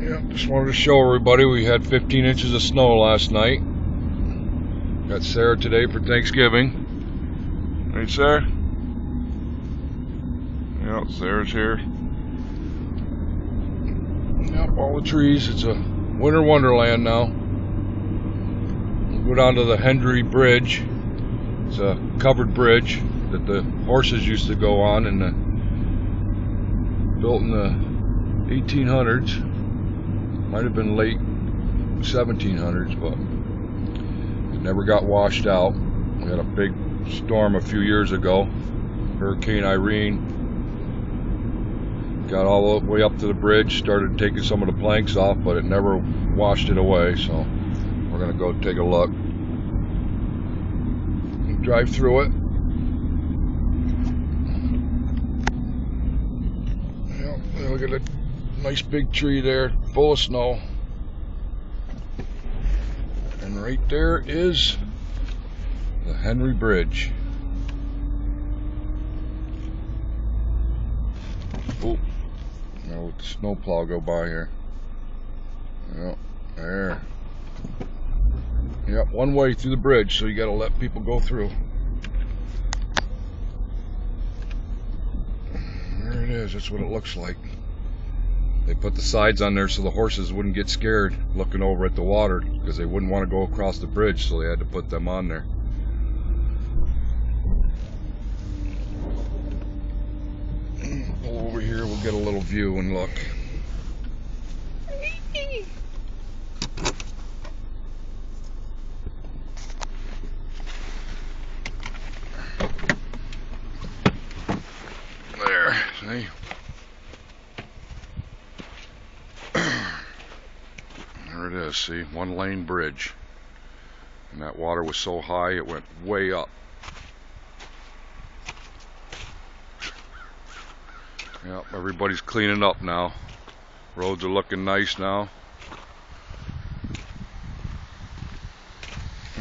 Yeah, just wanted to show everybody we had 15 inches of snow last night. Got Sarah today for Thanksgiving. Right, Sarah? Yeah, Sarah's here. Yep, all the trees. It's a winter wonderland now. We'll go down to the Henry Bridge. It's a covered bridge that the horses used to go on, and built in the 1800s. Might have been late 1700s, but it never got washed out. We had a big storm a few years ago, Hurricane Irene. Got all the way up to the bridge, started taking some of the planks off, but it never washed it away, so we're gonna go take a look. Drive through it. Yep, look at a nice big tree there, full of snow. And right there is the Henry Bridge. Oh, now let the snowplow go by here. Yep, there. Yep, one way through the bridge, so you gotta let people go through. There it is, that's what it looks like. They put the sides on there so the horses wouldn't get scared looking over at the water, because they wouldn't want to go across the bridge, so they had to put them on there. Pull over here, we'll get a little view and look. There, see? There it is, see? One lane bridge. And that water was so high it went way up. Yep, everybody's cleaning up now. Roads are looking nice now.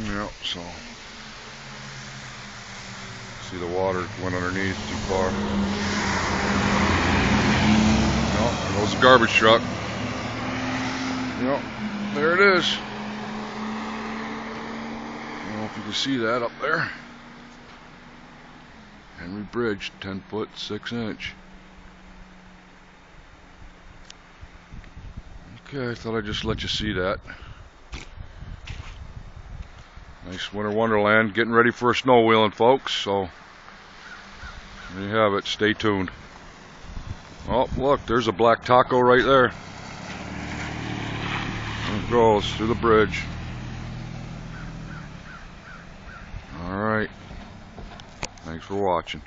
Yep, so see the water went underneath too far. Yep, there goes the garbage truck. Yep, there it is. I don't know if you can see that up there. Henry Bridge, 10 foot 6 inch. Okay, I thought I'd just let you see that. Nice winter wonderland, getting ready for a snow wheeling, folks, so there you have it. Stay tuned. Oh, look, there's a black taco right there. There it goes through the bridge. Alright, thanks for watching.